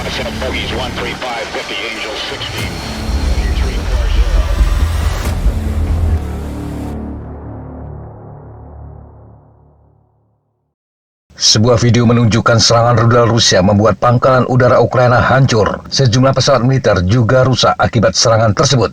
Set of bogeys 135, 50, Angel 60. Sebuah video menunjukkan serangan rudal Rusia membuat pangkalan udara Ukraina hancur. Sejumlah pesawat militer juga rusak akibat serangan tersebut.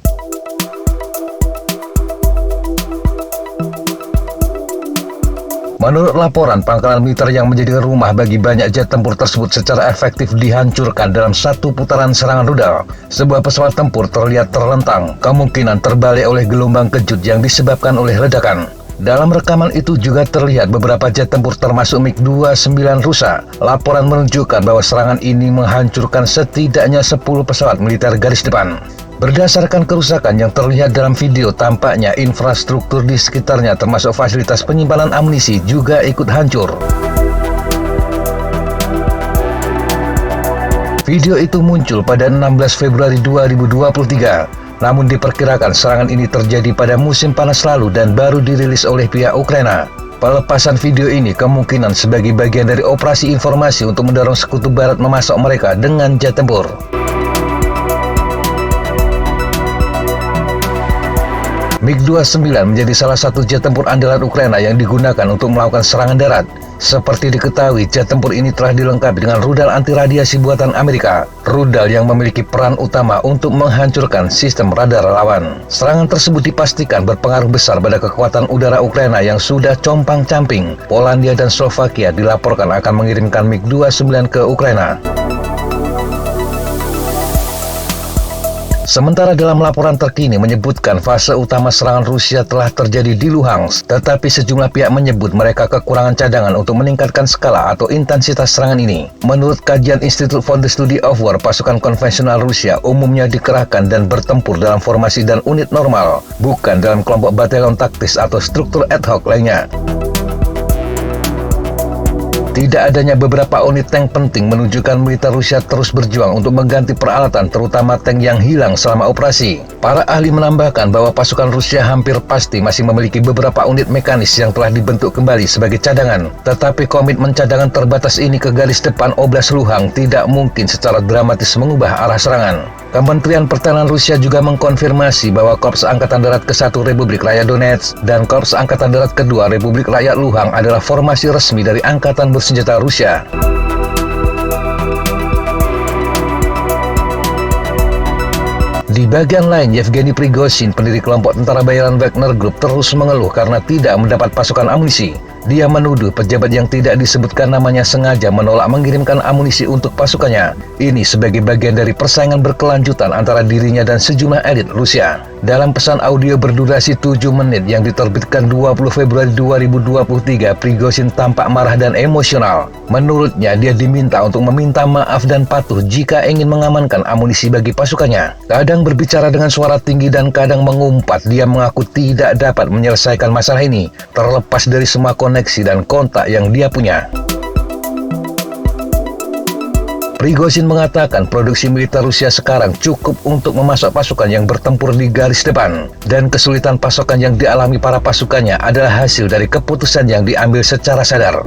Menurut laporan, pangkalan militer yang menjadi rumah bagi banyak jet tempur tersebut secara efektif dihancurkan dalam satu putaran serangan rudal. Sebuah pesawat tempur terlihat terlentang, kemungkinan terbalik oleh gelombang kejut yang disebabkan oleh ledakan. Dalam rekaman itu juga terlihat beberapa jet tempur termasuk MiG-29 rusak. Laporan menunjukkan bahwa serangan ini menghancurkan setidaknya 10 pesawat militer garis depan. Berdasarkan kerusakan yang terlihat dalam video, tampaknya infrastruktur di sekitarnya termasuk fasilitas penyimpanan amunisi juga ikut hancur. Video itu muncul pada 16 Februari 2023. Namun diperkirakan serangan ini terjadi pada musim panas lalu dan baru dirilis oleh pihak Ukraina. Pelepasan video ini kemungkinan sebagai bagian dari operasi informasi untuk mendorong Sekutu Barat memasok mereka dengan jet tempur. MiG-29 menjadi salah satu jet tempur andalan Ukraina yang digunakan untuk melakukan serangan darat. Seperti diketahui, jet tempur ini telah dilengkapi dengan rudal anti radiasi buatan Amerika. Rudal yang memiliki peran utama untuk menghancurkan sistem radar lawan. Serangan tersebut dipastikan berpengaruh besar pada kekuatan udara Ukraina yang sudah compang-camping. Polandia dan Slovakia dilaporkan akan mengirimkan MiG-29 ke Ukraina. Sementara dalam laporan terkini menyebutkan fase utama serangan Rusia telah terjadi di Luhansk, tetapi sejumlah pihak menyebut mereka kekurangan cadangan untuk meningkatkan skala atau intensitas serangan ini. Menurut kajian Institute for the Study of War, pasukan konvensional Rusia umumnya dikerahkan dan bertempur dalam formasi dan unit normal, bukan dalam kelompok batalion taktis atau struktur ad hoc lainnya. Tidak adanya beberapa unit tank penting menunjukkan militer Rusia terus berjuang untuk mengganti peralatan, terutama tank yang hilang selama operasi. Para ahli menambahkan bahwa pasukan Rusia hampir pasti masih memiliki beberapa unit mekanis yang telah dibentuk kembali sebagai cadangan. Tetapi komitmen cadangan terbatas ini ke garis depan Oblast Luhansk tidak mungkin secara dramatis mengubah arah serangan. Kementerian Pertahanan Rusia juga mengkonfirmasi bahwa Korps Angkatan Darat ke-1 Republik Rakyat Donetsk dan Korps Angkatan Darat ke-2 Republik Rakyat Luhansk adalah formasi resmi dari Angkatan Bersenjata Rusia. Di bagian lain, Yevgeny Prigozhin, pendiri kelompok tentara bayaran Wagner Group, terus mengeluh karena tidak mendapat pasokan amunisi. Dia menuduh pejabat yang tidak disebutkan namanya sengaja menolak mengirimkan amunisi untuk pasukannya. Ini sebagai bagian dari persaingan berkelanjutan antara dirinya dan sejumlah elit Rusia. Dalam pesan audio berdurasi 7 menit yang diterbitkan 20 Februari 2023, Prigozhin tampak marah dan emosional. Menurutnya, dia diminta untuk meminta maaf dan patuh jika ingin mengamankan amunisi bagi pasukannya. Kadang berbicara dengan suara tinggi dan kadang mengumpat, dia mengaku tidak dapat menyelesaikan masalah ini, terlepas dari semua koneksi dan kontak yang dia punya. Prigozhin mengatakan produksi militer Rusia sekarang cukup untuk memasok pasukan yang bertempur di garis depan, dan kesulitan pasokan yang dialami para pasukannya adalah hasil dari keputusan yang diambil secara sadar.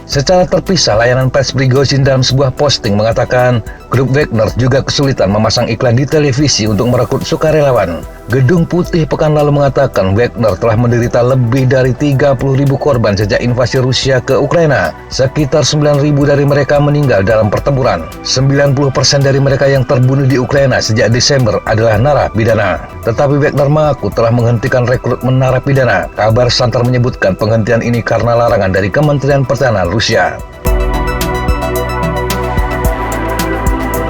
Secara terpisah, layanan pers Prigozhin dalam sebuah posting mengatakan grup Wagner juga kesulitan memasang iklan di televisi untuk merekrut sukarelawan. Gedung Putih pekan lalu mengatakan Wagner telah menderita lebih dari 30.000 korban sejak invasi Rusia ke Ukraina. Sekitar 9.000 dari mereka meninggal dalam pertempuran. 90% dari mereka yang terbunuh di Ukraina sejak Desember adalah narapidana. Tetapi Wagner mengaku telah menghentikan rekrutmen narapidana. Kabar santer menyebutkan penghentian ini karena larangan dari Kementerian Pertahanan Rusia.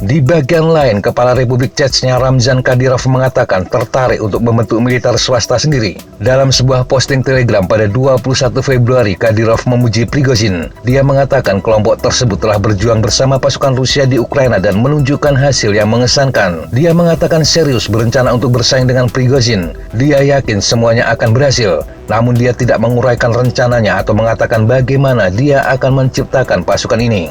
Di bagian lain, Kepala Republik Chechnya Ramzan Kadyrov mengatakan tertarik untuk membentuk militer swasta sendiri. Dalam sebuah posting Telegram pada 21 Februari, Kadyrov memuji Prigozhin. Dia mengatakan kelompok tersebut telah berjuang bersama pasukan Rusia di Ukraina dan menunjukkan hasil yang mengesankan. Dia mengatakan serius berencana untuk bersaing dengan Prigozhin. Dia yakin semuanya akan berhasil. Namun dia tidak menguraikan rencananya atau mengatakan bagaimana dia akan menciptakan pasukan ini.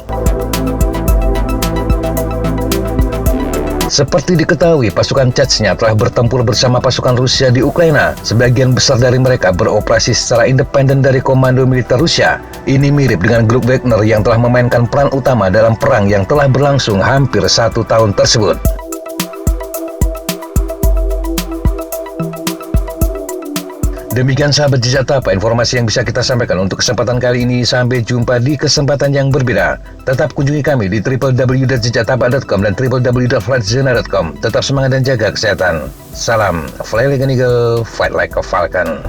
Seperti diketahui, pasukan Chechnya telah bertempur bersama pasukan Rusia di Ukraina. Sebagian besar dari mereka beroperasi secara independen dari komando militer Rusia. Ini mirip dengan grup Wagner yang telah memainkan peran utama dalam perang yang telah berlangsung hampir 1 tahun tersebut. Demikian sahabat Jejak Tapa, informasi yang bisa kita sampaikan untuk kesempatan kali ini. Sampai jumpa di kesempatan yang berbeda. Tetap kunjungi kami di www.jejaktapa.com dan www.flightzona.com. Tetap semangat dan jaga kesehatan. Salam Fly Like an Eagle, Fight Like a Falcon.